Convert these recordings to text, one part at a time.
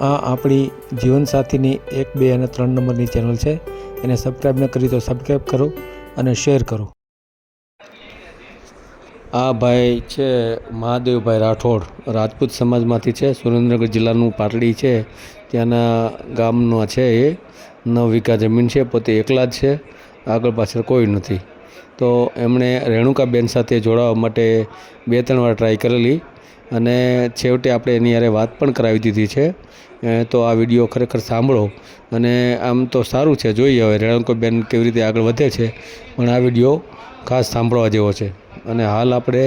આ આપણી જીવનસાથીની 1, 2 અને 3 નંબરની ચેનલ છે. એને સબસ્ક્રાઈબ ન કરી તો સબસ્ક્રાઈબ કરો અને શેર કરો. આ ભાઈ છે મહાદેવભાઈ રાઠોડ, રાજપૂત સમાજમાંથી છે. સુરેન્દ્રનગર જિલ્લાનું પાટડી છે ત્યાંના ગામનો છે. એ 9 વીઘા જમીન છે. પોતે એકલા જ છે, આગળ પાછળ કોઈ નથી. તો એમણે રેણુકાબેન સાથે જોડાવા માટે 2-3 વાર ટ્રાય કરેલી અને છેવટે આપણે એની યારે વાત પણ કરાવી દીધી છે. તો આ વિડીયો ખરેખર સાંભળો અને આમ તો સારું છે, જોઈએ હવે રેણુકાબેન કેવી રીતે આગળ વધે છે. પણ આ વિડીયો ખાસ સાંભળવા જેવો છે. અને હાલ આપણે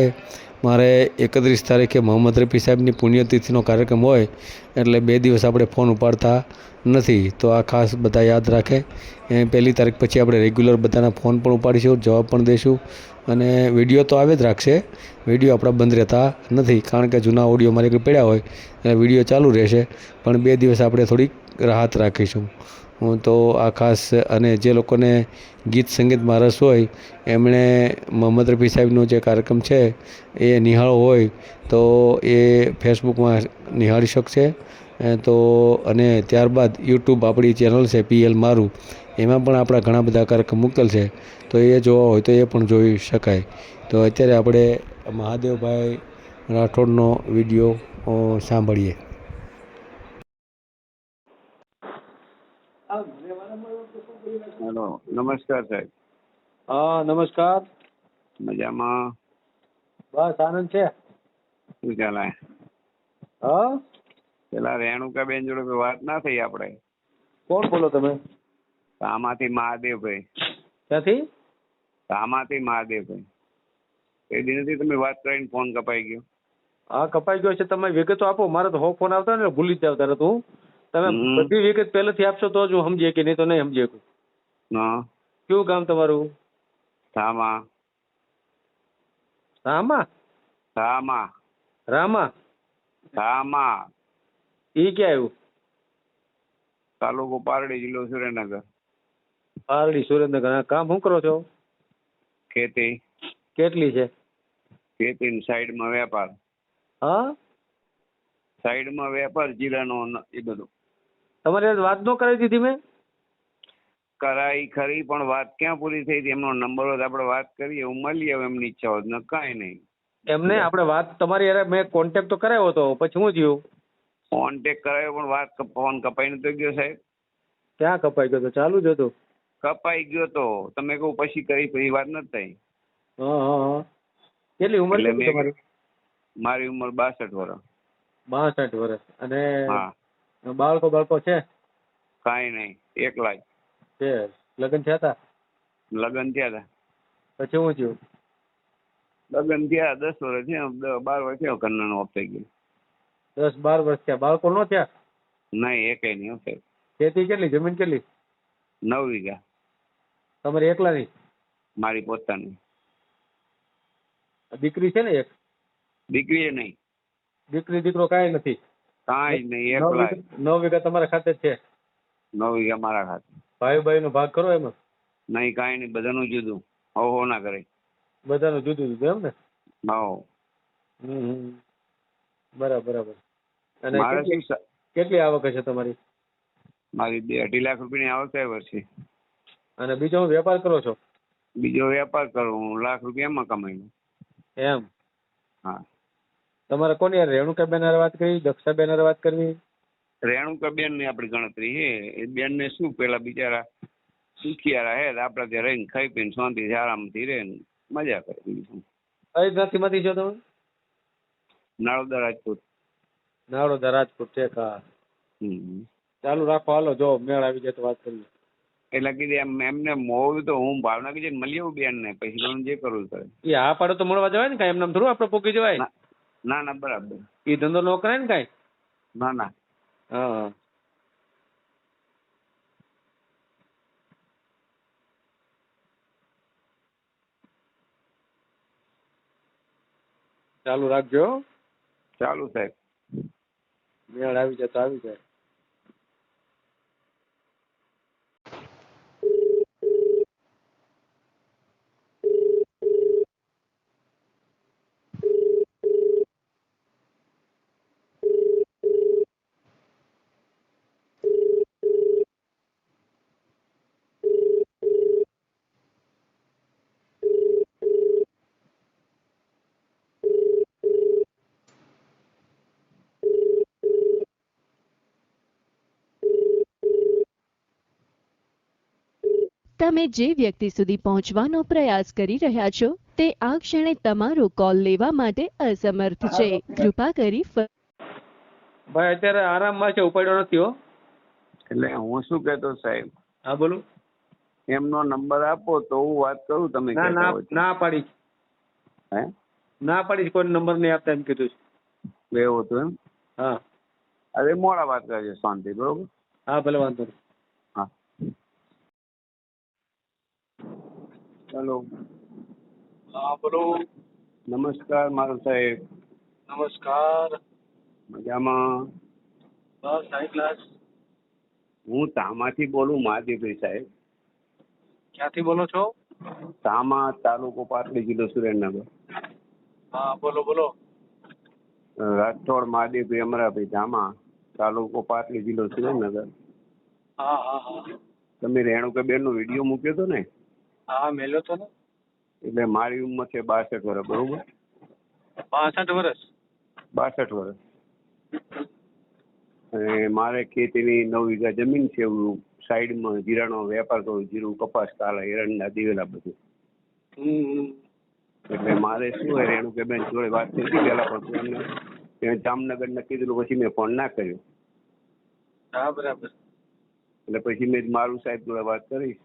મારે 31 તારીખે મોહમ્મદ રફી સાહેબની પુણ્યતિથિનો કાર્યક્રમ હોય એટલે 2 દિવસ આપણે ફોન ઉપાડતા નથી. તો આ ખાસ બધા યાદ રાખે. 1 તારીખ પછી આપણે રેગ્યુલર બધાના ફોન પણ ઉપાડીશું, જવાબ પણ દઈશું અને વિડીયો તો આવે જ રાખશે. વિડીયો આપણા બંધ રહેતા નથી, કારણ કે જૂના ઓડિયો મારી આગળ પડ્યા હોય એટલે વિડીયો ચાલુ રહેશે. પણ 2 દિવસ આપણે થોડીક રાહત રાખીશું. તો આ ખાસ અને જે લોકોને ગીત સંગીતમાં રસ હોય એમણે મોહમ્મદ રફી સાહેબનો જે કાર્યક્રમ છે એ નિહાળવો હોય તો એ ફેસબુકમાં નિહાળી શકશે. તો અને ત્યારબાદ યુટ્યુબ આપણી ચેનલ છે PL મારું, એમાં પણ આપણા ઘણા બધા કાર્યક્રમ મૂકેલ છે. તો એ જોવા હોય તો એ પણ જોઈ શકાય. તો અત્યારે આપણે મહાદેવભાઈ રાઠોડનો વિડીયો સાંભળીએ. હેલો, નમસ્કાર સાહેબ. હા નમસ્કાર. મજામાં? બસ આનંદ છે. શું ચાલે? હા પેલા રેણુકાબેન જોડે કોઈ વાત ના થઈ આપણે? કોણ બોલો તમે? આમાંથી મહાદેવભાઈ. ક્યાંથી? આમાંથી મહાદેવભાઈ. એ દિનથી તમે વાત કરીને ફોન કપાઈ ગયો. હા કપાઈ ગયો છે. તમે વિગતો આપો. મારે તો ફોન આવતા ને ભૂલી જ જાવ તરત હું. તમે બધી વિગત પહેલેથી આપશો તો જ હું સમજી કે નહીં તો નહીં સમજી શકું. હા. કયું ગામ તમારું? ધામા. રામા? ધામા. રામા? ધામા. ઈ ક્યાં આવ્યું? તાલુકો પારડી, જિલ્લો સુરેન્દ્રનગર. પારડી, સુરેન્દ્રનગર. હા, કામ શું કરો છો? ખેતી. કેટલી છે? ખેતી સાઈડમાં વેપાર. હા સાઈડમાં વેપાર જીરાનો એ બધું. તમારે વાત ન કરાવી દીધી મેં? કરાઈ ખરી, પણ વાત ક્યાં પૂરી થઈ હતી? એમનો નંબર હોય તો આપણે વાત કરીએ, હું મળી આવું એમની ઈચ્છા હોત ને કાંઈ નહીં. એમને આપણે વાત તમારી યાર મેં કોન્ટેક્ટ તો કરાવ્યો હતો, પછી હું થયું? કોન્ટેક્ટ કરાયો પણ વાત ફોન કપાઈને તો ગયો સાહેબ. ક્યાં કપાઈ ગયો તો? ચાલુ જ હતું. કપાઈ ગયો તો તમે કહું પછી કરી, પછી વાત નથી થઈ. હા હા હા. કેટલી ઉંમર એટલે કેટલી તમારી? મારી ઉંમર 62 વર્ષ. 62 વર્ષ. અને હા. બાળકો છે? કાંઈ નહીં, એકલા જ. છે. લગ્ન થયા હતા? લગ્ન થયા હતા. પછી હું થયું? લગ્ન થયા 10 વર્ષ થયા, 12 વર્ષ થયા કન્યાનો ઓફ થઈ ગયો. 10-12 વર્ષ થયા. બાળકો ન થયા? નહીં, એકેય નહીં સાહેબ. ખેતી કેટલી? જમીન કેટલી? 9 વીઘા. તમારી એકલાની? મારી પોતાની. દીકરી છે ને એક? દીકરી નહીં. દીકરી દીકરો કાંઈ નથી? કાંઈ જ નહીં, એકલા. 9 વીઘા તમારા ખાતે જ છે? 9 વીઘા મારા ખાતે. ભાઈ નો ભાગ ખરો એમાં? નહીં, કાંઈ નહીં, બધાનું જુદું. હો ના કરે. બધાનું જુદું જુદું એમ ને? હા. બરાબર. અને મારે શું? કેટલી આવક છે તમારી? મારી 2-2.5 લાખ રૂપિયાની આવક થાય વર્ષે. અને બીજો હું વેપાર કરો છો? બીજો વેપાર કરું, હું લાખ રૂપિયા એમાં કમાઈ લઉં. એમ? હા. તમારે કોની યાર? રેણુકાબેન હારે વાત કરવી? દક્ષાબેન હારે વાત કરવી? રેણુકાબેન ની આપણી ગણતરી છે. એ બેન ને શું, પેલા બિચારા સુખિયારા હે, આપડે ત્યાં રહીને ખાઈ પીને શાંતિથી આરામથી રહે ને મજા કરે. બીજું કઈ જ્ઞાતિમાંથી છો તમે? નાળોદા, રાજપૂત. નાળોદા, રાજપૂત છે. હા. ચાલુ રાખો, હાલો, જો મેળ આવી જાય તો વાત કરીએ. એટલે કીધું એમને મોડું તો હું ભાવના કીધી મળી આવું બેન ને, પછી તમે જે કરવું કરે. એ હા પાડો તો મળવા જવાય ને? કઈ એમને થોડું આપણે પોકી જવાય? ના બરાબર. એ ધંધો ન કરાય ને કઈ? ના. હા. ચાલુ રાખજો. ચાલુ સાહેબ. મેળ આવી જાય તો આવી જાય. તમે જે વ્યક્તિ સુધી પહોંચવાનો પ્રયાસ કરી રહ્યા છો તે આ ક્ષણે તમારો કોલ લેવા માટે અસમર્થ છે. કૃપા કરી ભાઈ અત્યારે આરામમાં છે, ઉપાડ્યો નથી હો. એટલે હું શું કહેતો સાહેબ, હા બોલો. એમનો નંબર આપો તો હું વાત કરું. તમે ના કહેતા ના હોય તો. ના પાડી છે. હે ના પાડી છે, કોઈ નંબર નહીં આપતા એમ કીધું છે. એવું હતું એમ? હા અરે મોડા વાત કરજો શાંતિ, બરોબર? હા ભલે વાંધો નહીં. હા. હેલો. હા બોલો. નમસ્કાર મારો સાહેબ. નમસ્કાર. મજામાં? બસ હાઈ ક્લાસ. હું તામાથી બોલું, મહાદેવભાઈ સાહેબ. ક્યાંથી બોલો છો? તામા, તાલુકો પાટડી, જિલ્લો સુરેન્દ્રનગર. હા બોલો બોલો. રાઠોડ મહાદેવભાઈ અમરાભાઈ ધામા, તાલુકો પાટડી, જિલ્લો સુરેન્દ્રનગર. હા હા હા. તમે રેણુકાબેન નો વિડીયો મૂક્યો હતો ને? હા મેલ્યો તો ને. એટલે મારી ઉંમર છે 62 વર્ષ, બરોબર? 62 વર્ષ. 62 વર્ષ. અને મારે ખેતીની 9 વીઘા જમીન છે. હું સાઈડમાં જીરાનો વેપાર કરું, જીરું, કપાસ, કાલા, એરંડા, દિવેલા બધું. એટલે મારે શું હોય, રેણુકાબેન જોડે વાત થઈ હતી પહેલા, પણ એમને જામનગર નક્કી કીધું, પછી મેં ફોન ના કર્યો. હા બરાબર. એટલે પછી મેં મારું સાહેબ જોડે વાત કરીશ.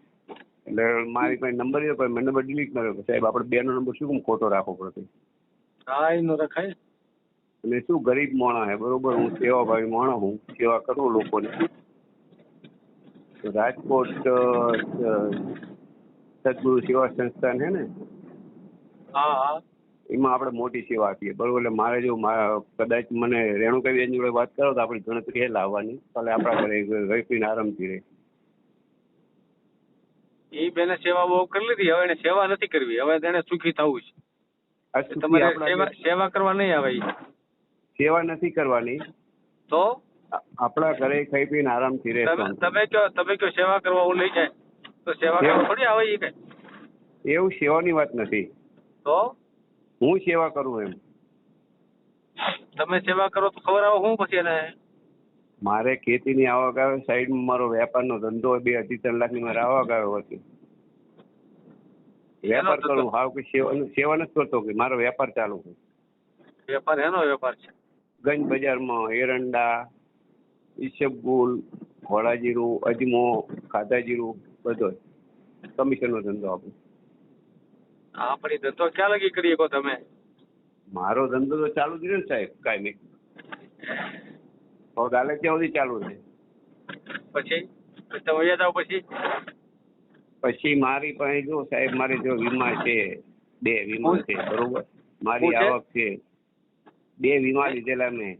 એટલે મારી પાસે નંબર છે, પણ મેં નંબર ડિલીટ કર્યો. સાહેબ આપણે બેનો નંબર શું ખોટો રાખવો પડતો? હા એનો રખાય. એટલે શું ગરીબ માણસ હે, બરોબર? હું સેવાભાવી માણસ, હું સેવા કરું લોકોની. રાજકોટ સદગુરુ સેવા સંસ્થાન છે ને, હા હા. એમાં આપણે મોટી સેવા આપીએ, બરોબર? એટલે મારે જો કદાચ મને રેણુકાબેન જોડે વાત કરો તો આપણી ગણતરી એ લાવવાની, એટલે આપણા ઘરે રહી પીને આરામથી રહે. એ બેને સેવા બહુ કરી લીધી, હવે એને સેવા નથી કરવી, હવે તેને સુખી થવું છે. આ સુખી તમારે આપણા સેવા કરવા નહીં આવે. સેવા નથી કરવાની, તો આપણા ઘરે ખાઈ પીને આરામથી રહે. તમે કયો સેવા કરવા હું લઈ જાય તો સેવા કરવા થોડી આવે એ કઈ? એવું સેવાની વાત નથી. તો હું સેવા કરું એમ. તમે સેવા કરો તો ખબર આવે હું પછી એને? મારે ખેતીની આવક આવે, સાઈડમાં મારો વેપારનો ધંધો 2-3 લાખની મારે આવક આવે હતી. વેપાર કરું, હાવ કે સેવા નથી કરતો, કે મારો વેપાર ચાલુ છે. વેપાર એનો વેપાર છે? ગંજ બજારમાં એરંડા, ઈસબગુલ, ઘોડાજીરું, અજમો, ખાધાજીરું બધો કમિશનનો ધંધો આપણો. આપણી ધંધો ક્યાં લગી કરી શકો તમે? મારો ધંધો તો ચાલુ જ રહ્યો ને સાહેબ, કાંઈ નહીં. ગાલે ત્યાં સુધી ચાલુ રહે. પછી તમે વયા જાવ પછી મારી પાસે જો સાહેબ, મારે જો વીમા છે, 2 વીમા છે, બરોબર? મારી આવક છે, 2 વીમા લીધેલા મેં.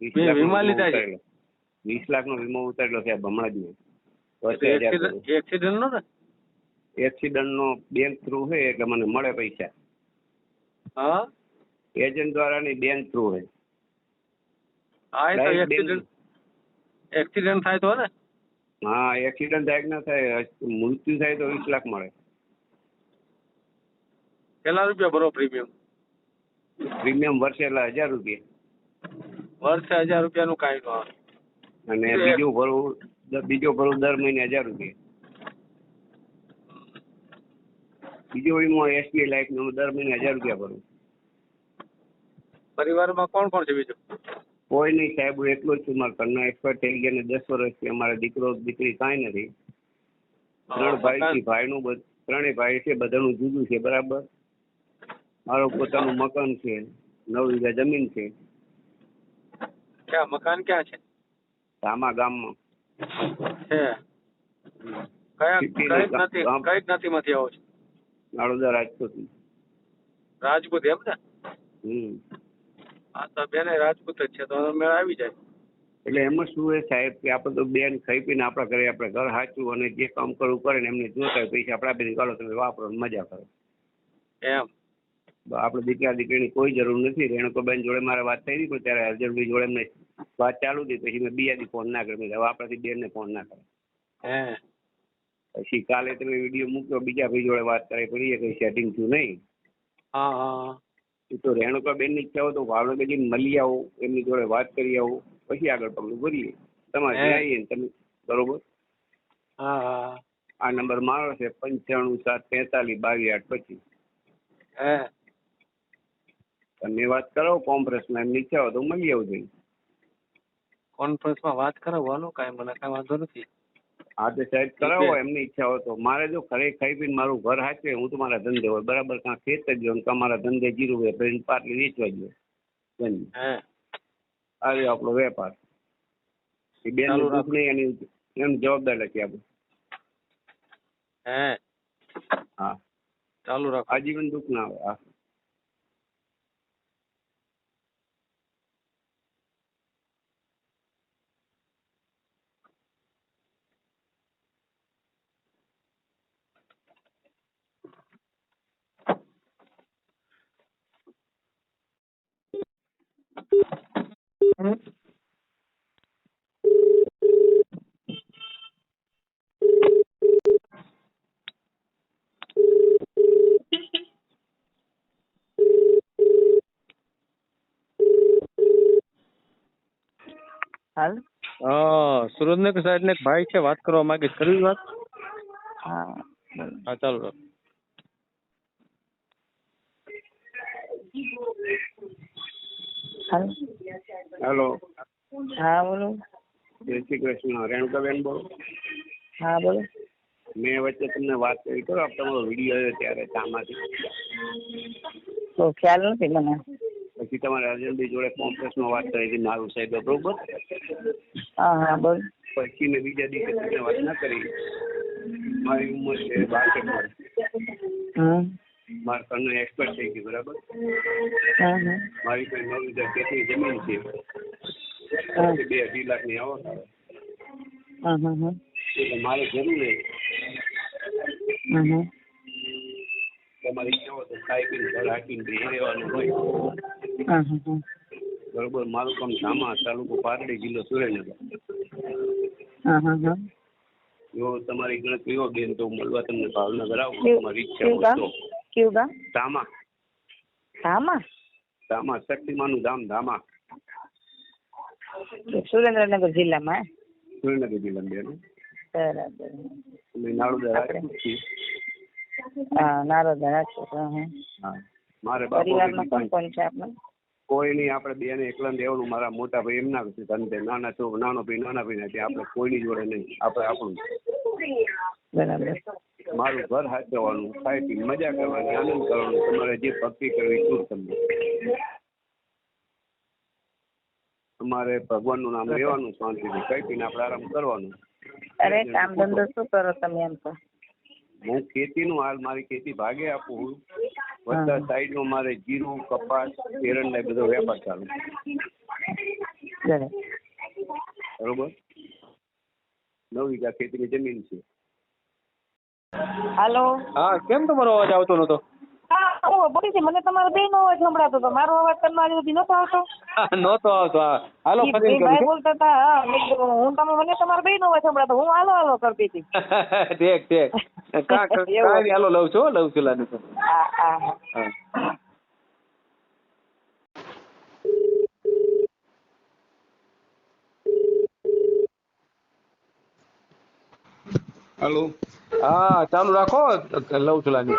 20 વીમા લીધા છે? 20 લાખનો વીમો ઉતારેલો સાહેબ હમણાં જ મેં. એક્સિડન્ટ નો ને? એક્સિડન્ટનો બેંક થ્રુ છે, એટલે મને મળે પૈસા. હા એજન્ટ દ્વારા નહીં, બેંક થ્રુ છે. હા તો એક્સિડન્ટ થાય તો ને? હા, એક્સિડન્ટ થાય કે ના થાય, મૃત્યુ થાય તો 20 લાખ મળે. કેટલા રૂપિયા ભરો પ્રીમિયમ? પ્રીમિયમ વર્ષે 1000 રૂપિયા. વર્ષે 1000 રૂપિયાનું કાંઈ ન આવે. અને બીજો ભરવું દર મહિને 1000 રૂપિયા. બીજો વીમો SBI લાઈફ નો દર મહિને 1000 રૂપિયા ભરવું. પરિવારમાં કોણ કોણ છે બીજું? કોઈ નહીં સાહેબ, હું એકલો જ છું. મારા ઘરના એક્સપર્ટ થઈ ગયા ને 10 વર્ષથી. અમારા દીકરો દીકરી કાંઈ નથી. 3 ભાઈ છે, ત્રણેય ભાઈ છે, બધાનું જુદું છે, બરાબર? મારો પોતાનું મકાન છે, 9 વીઘા જમીન છે. ક્યાં મકાન ક્યાં છે? ધામા ગામમાં છે. કઈ જ્ઞાતિમાંથી આવો છો? નાળોદા રાજકોટ. રાજપૂત એમ ને? હા તો બેને રાજપૂત જ છે, તો મેળ આવી જાય. એટલે એમાં શું હોય સાહેબ, કે આપણે તો બેન ખાઈ પીને આપણા ઘરે આપણે ઘર સાચું અને જે કામ કરવું કરે ને એમને જોતા હોય પૈસા આપણા બેન ગાળો, તમે વાપરો, મજા કરો એમ. આપણે દીકરા દીકરીની કોઈ જરૂર નથી. રેણુકાબેન જોડે મારે વાત થઈ હતી, પણ ત્યારે અર્જનભાઈ જોડે એમને વાત ચાલુ હતી. પછી મેં બીજાથી ફોન ના કર્યો. હવે આપણાથી બેનને ફોન ના કરે. પછી કાલે તમે વિડીયો મૂક્યો, બીજા ભાઈ જોડે વાત કરી, પણ એ કઈ સેટિંગ થયું નહીં. તો રેણુકાબેન ની ઈચ્છા હોય તો ભાવનગર જઈને મળી આવો, એમની જોડે વાત કરી આવો, પછી આગળ પગલું ભરીએ. તમારે આવીએ ને તમે, બરોબર? આ નંબર મારો છે 95 7 43 22 8 25. હે તમે વાત કરો કોન્ફરન્સમાં, એમની ઈચ્છા હોય તો મળી આવજો. કોન્ફરન્સમાં વાત કરાવવાનો કાંઈ મને કાંઈ વાંધો નથી. હા તો સાહેબ કરાવો, એમની ઈચ્છા હોય તો. મારે જો ઘરે ખાઈ પીને મારું ઘર હાચવે, હું તો મારા ધંધે હોય બરાબર, કાં ખેત જ ગયો તમારા ધંધે જીરું હોય પછી પાટલી વેચવા ગયો. હે આ રહ્યો આપણો વેપાર. એ બેન ચાલુ દુઃખ નહીં, એની જવાબદાર નથી આપણે. હે હા ચાલુ રાખો. આજીવન દુઃખ ના આવે. હા હાલ હા સુરેન્દ્રનગર સાઈડ ને એક ભાઈ છે, વાત કરવા માંગે છે, કરવી વાત? હા બોલો. હા ચાલુ રાખો. હાલ હેલો, હા બોલો. જય શ્રી કૃષ્ણ. રેણુકાબેન બોલો. હા બોલો. મેં વચ્ચે તમને વાત કરી કરો, તમારો વિડીયો આવ્યો ત્યારે તામાંથી. તો ખ્યાલ નથી મને. પછી તમારે અજયભાઈ જોડે કોન્ફરન્સમાં વાત કરી હતી નારું સાહેબ બરોબર. હા હા બોલ. પછી મેં બીજા દિવસે તમને વાત ના કરી. મારી ઉંમર છે 62 વર્ષ. મારા ઘરનું એક્સપર્ટ થઈ ગયું બરાબર. મારી કોઈ 9 વીઘા ખેતની જમીન છે. 2-2.5 લાખની આવક આવે. એટલે મારે જરૂર છે તમારી ઈચ્છા હોય તો ખાઈ પીને ઘર હાકીને બેસી રહેવાનું હોય બરોબર. મારું કામ ધામા, તાલુકો પાટડી, જિલ્લો સુરેન્દ્રનગર. જો તમારી ગણતરી હોય બેન તો મળવા તમને ભાવનગર આવું, તમારી ઈચ્છા હોય તો. કેવું ગામ? ધામા. ધામા? ધામા શક્તિમાનું ધામ, ધામા સુરેન્દ્રનગર જિલ્લામાં? સુરેન્દ્રનગર જિલ્લામાં બેન. બરાબર. અમે નાળુદા રાજપૂત છીએ. હા નારોદા રાજકોટ. હા મારે પરિવારમાં કોણ કોણ છે આપણે? કોઈ નહીં, આપણે બેને એકલા દેવાનું. મારા મોટા ભાઈ એમના ધંધે, નાનો ભાઈ નથી. આપણે કોઈની જોડે નહીં, આપણે આપણું. બરાબર. મારું ઘર હાચવવાનું, ખાઈ પી મજા કરવાની, આનંદ કરવાનો. તમારે જે ભક્તિ કરવી શું તમને. તમારે ભગવાનનું નામ લેવાનું, શાંતિથી ખાઈ પીને આપણે આરામ કરવાનું. અરે કામ ધંધો શું કરો તમે એમ તો? હું ખેતીનું હાલ મારી ખેતી ભાગે આપું. બધા સાઈડમાં મારે જીરું, કપાસ, એરંડા બધો વેપાર ચાલુ. બરોબર. 9 વીઘા ખેતીની જમીન છે. હાલો. હા કેમ તમારો અવાજ આવતો નતો? હા હું બોલી છે, મને તમારો બેનો અવાજ સંભળાતો હતો. મારો અવાજ તમારી સુધી નતો આવતો? નતો આવતો. હા હાલો ઈ ફરીને ભાઈ કરું. બોલતા હતા. હા મેં કીધું હું મને તમારો બેનો અવાજ સંભળાતો, હું હાલો હાલો કરતી હતી. ઠીક કાંઈ હાલો લઉં છું લાની. હા હા હા હાલો. હા ચાલુ રાખો, લઉં છું લાની.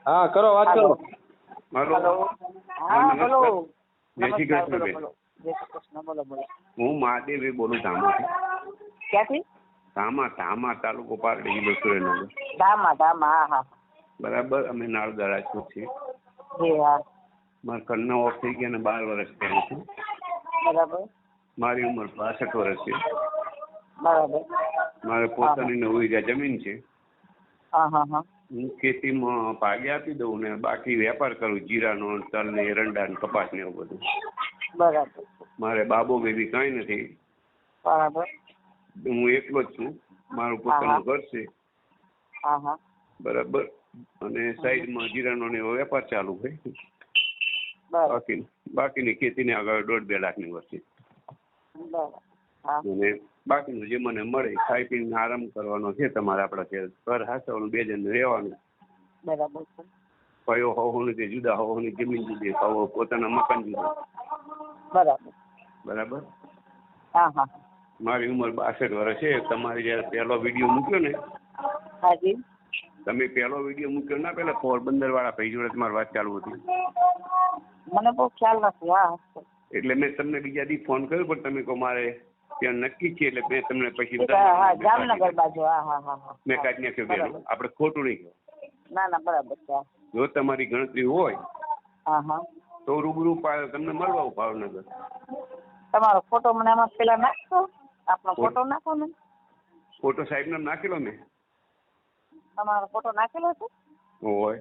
હા કરો, વાત કરો. હાલો. હા બોલો. જય શ્રી કૃષ્ણ બેન. જય શ્રી કૃષ્ણ. બોલો બોલો. હું મહાદેવભાઈ બોલું ધામાથી. ક્યાંથી? ધામા તાલુકો પાટડી, જિલ્લો સુરેન્દ્રનગર. ધામા. હા હા બરાબર. અમે નાળુદા રાજપૂત છીએ. જી હા. મારા ઘરના ઓફ થઈ ગયા ને 12 વર્ષ થયા છે. બરાબર. મારી ઉંમર 62 વર્ષ છે. બરાબર. મારે પોતાની 9 વીઘા જમીન છે. હા. હું ખેતીમાં ભાગે આપી દઉં ને બાકી વેપાર કરું, જીરાનો, તલ ને એરંડા ને કપાસ ને એવું બધું. બરાબર. મારે બાબો બેબી કાંઈ નથી. બરાબર. હું એકલો જ છું. મારું પોતાનું ઘર છે. હા. બરાબર. અને સાઈડમાં જીરાનો ને એવો વેપાર ચાલુ હોય. બાકીની ખેતીને આગળ 1.5-2 લાખની વસ્તી. અને બાકીનું જે મને મળે ખાઈ પીને આરામ કરવાનો છે. તમારે આપણા ઘર હાચવાનું, 2 જણ રહેવાનું. બરાબર. કયો હોવાની તે જુદા, હોવાની જમીન જુદી, પોતાના મકાન જુદા. બરાબર. બરાબર. હા હા મારી ઉંમર 62 વર્ષ છે. તમારે જયારે પહેલો વિડીયો મૂક્યો ને, હાજી તમે પહેલો વિડીયો મૂક્યો ના, પેલા પોરબંદર વાળા ભાઈ જોડે તમારી વાત ચાલુ હતી, મને બહુ ખ્યાલ નથી. હા એટલે મેં તમને બીજા દી ફોન કર્યો, પણ તમે કહો મારે ત્યાં નક્કી છે, એટલે મેં તમને પછી હા જામનગર બાજુ. હા હા હા હા મેં કાઢી નાખ્યો બેનો. આપણે ખોટું નહીં કહો. ના ના બરાબર છે. જો તમારી ગણતરી હોય હા હા તો રૂબરૂ તમને મળવા આવું ભાવનગર. તમારો ફોટો મને આમાં પેલા નાખશો? આપનો ફોટો નાખો ને. ફોટો સાહેબને નાખેલો મેં. તમારો ફોટો નાખેલો છે? હોય.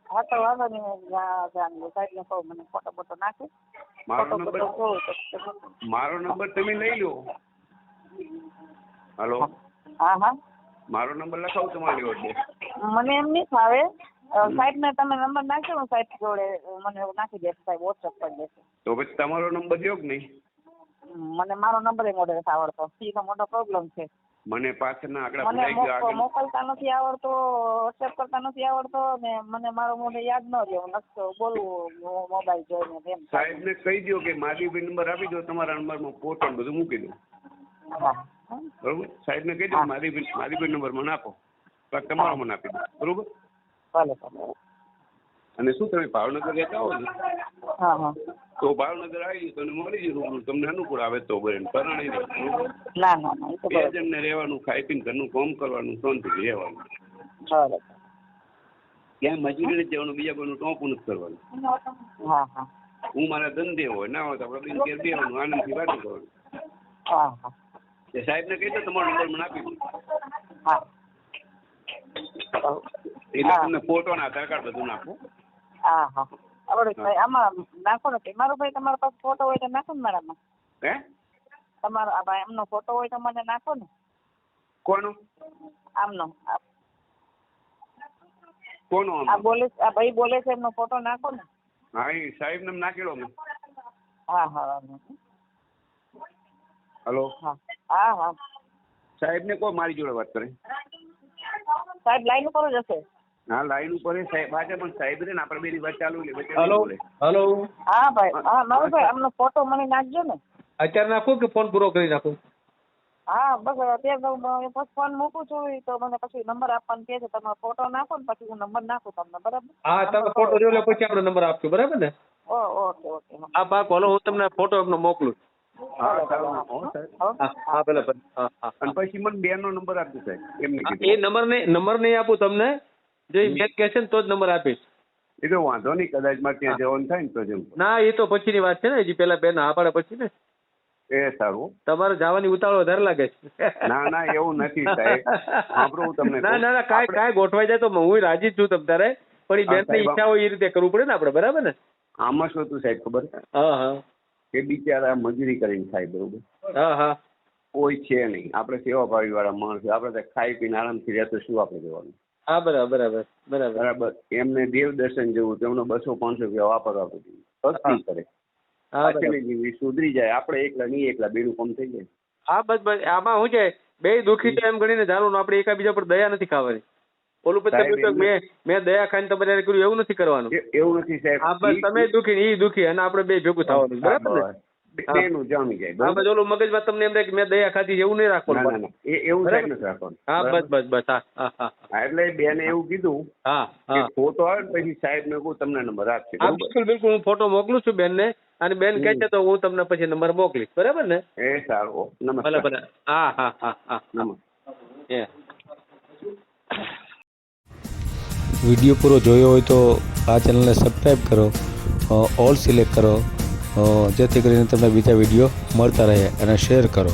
હા તો વાંધો નહીં. સાહેબને કહું મને ફોટો બોટો નાખે. મારો નંબર તમે લઈ લો. હાલો. હા હા મારો નંબર લખાવું તમારી જોડે. મને એમ નહીં ફાવે. સાહેબને તમે નંબર નાખશો ને સાહેબ જોડે મને નાખી દેશે સાહેબ, વોટ્સઅપ કરી દેશે. તો પછી તમારો નંબર દો કે નહીં? મને મારો નંબર મોઢે નથી આવડતો, એનો મોટો પ્રોબ્લેમ છે. મને પાછળના આંકડા મને ભૂલાઈ ગયા. મોકલતા નથી આવડતો, વોટ્સએપ કરતા નથી આવડતો, ને મને મારો મોઢે યાદ ન રહે. હું નકશો બોલવું મોબાઈલ જોઈને એમ. સાહેબને કહી દો કે માધીભાઈ નંબર આપી દો, તમારા નંબરમાં ફોટો બધું મૂકી દો. હા બરોબર. સાહેબને કહી દો માધીભાઈ નંબર મને આપો, તો તમારો મને આપી દો. બરોબર. ભલે ભલે. અને શું તમે ભાવનગર રહેતા હો ને, હા હા તો ભાવનગર આવી તમને મળી જશે રૂબરૂ, તમને અનુકૂળ આવે તો બને. પરણાઈ નહીં. ના ના ના એ તો બે બરાબર. જણને રહેવાનું, ખાઈ પીને ઘરનું કામ કરવાનું, શાંતિથી રહેવાનું. બરાબર. ક્યાંય મજૂરી નથી જવાનું, બીજા કોઈનું ટોપું નથી કરવાનું. હા હા હું મારા ધંધે હોય ના હોય તો આપણે બેન ઘેર બેવાનું, આનંદથી વાતો કરવાનું. હા હા એ સાહેબને કહી દો તમારો નંબર મને આપી દો, હા એટલે તમને ફોટો ને આધાર કાર્ડ બધું નાખો. હા હા આવડે ભાઈ. આમાં નાખો ને મારો ભાઈ, તમારા પાસે ફોટો હોય તો નાખો ને મારામાં. હે? તમારો આ ભાઈ એમનો ફોટો હોય તો મને નાખો ને. કોનું? આમનો કોનું? આ બોલે, આ ભાઈ બોલે છે એમનો ફોટો નાખો ને. હા એ સાહેબને નાખેલો મેં. હા હા હલો. હા હા હા સાહેબને કહો મારી જોડે વાત કરે. સાહેબ લાઈન ઉપર જ હશે. હા લાઈન ઉપર સાહેબ આજે, પણ સાહેબ રે ને આપણે બેની વાત ચાલુ લે. Hello hello. હા ભાઈ. હા મારો ભાઈ આમનો ફોટો મને નાખજો ને. અત્યારે નાખું કે ફોન પૂરો કરી નાખું? હા બસ અત્યારે હું ફોન મૂકું છું તો મને પછી નંબર આપવાનું કહે છે. તમે ફોટો નાખો ને પછી હું નંબર નાખું તમને. બરાબર? હા તમે ફોટો જોઈ લો પછી આપણે નંબર આપશું. બરાબર ને? Okay okay. હા પાક બોલો, હું તમને ફોટો એમનો મોકલું. હા સારું નાખો સાહેબ. હા હા ભલે ભલે. હા હા અને પછી મને બેનનો નંબર આપજો સાહેબ. એમને એ કીધું નંબર નહીં આપું તમને. જો એ બેન કહેશે ને તો જ નંબર આપીશ. એ તો વાંધો નહીં, કદાચ મારે ત્યાં જવાનું થાય ને તો જેમ. ના એ તો પછીની વાત છે ને, હજી પેલા બેન હા પાડે પછી ને. એ સારું. તમારે જવાની ઉતાવળ વધારે લાગે છે. ના ના એવું નથી સાહેબ. સાંભળો હું તમને ના ના ના કાંઈ ગોઠવાઈ જાય તો હું રાજી જ છું તમ તારે, પણ એ બેનની ઈચ્છા હોય એ રીતે કરવું પડે ને આપણે. બરાબર ને? આમાં શું હતું સાહેબ ખબર? હા હા કે બિચારા મજૂરી કરીને ખાય. બરોબર. હા હા કોઈ છે નહીં, આપણે સેવાભાવી વાળા માણસ, આપણે ત્યાં ખાઈ પીને આરામથી રહેતો શું આપણે જવાનું? હા બરાબર બરાબર બરાબર. બરાબર. એમને દેવ દર્શન જેવું તેમનો 200-500 રૂપિયા વાપરવા પડે. ભક્તિ કરે. હા પાછળની જીવી સુધરી જાય. આપણે એકલા નહીં, એકલા બેનું કામ થઈ જાય. હા બસ બસ. આમાં શું છે, બે દુઃખી છે એમ ગણીને જાણવું. આપણે એકાબીજા પર દયા નથી ખાવાની. ઓલું પછી મેં દયા ખાઈને તમારે કર્યું એવું નથી કરવાનું. એવું નથી સાહેબ. હા બસ તમે દુઃખી ને એ દુઃખી, અને આપણે બે ભેગું થવાનું. બરાબર ને? બેનું જામી જાય. હા બસ. ઓલું મગજમાં તમને એમ રહે કે મેં દયા ખાધી એવું નહીં રાખવાનું. એવું સાહેબ નથી રાખવાનું. હા બસ બસ બસ. હા હા હા એટલે બેને એવું કીધું હા કે હા ફોટો આવે ને પછી સાહેબ ને કહું તમને નંબર આપશે. હા બિલકુલ બિલકુલ. હું ફોટો મોકલું છું બેન ને, અને બેન કહે છે તો હું તમને પછી નંબર મોકલીશ. બરાબર ને? એ સારું. ભલે નમસ્કાર. ભલે. હા હા હા હા નમસ્કાર. વિડીયો પૂરો જોયો હોય તો આ ચેનલને સબસ્ક્રાઈબ કરો, ઓલ સિલેક્ટ કરો, જેથી કરીને તમને બીજા વિડીયો મળતા રહે, અને શેર કરો.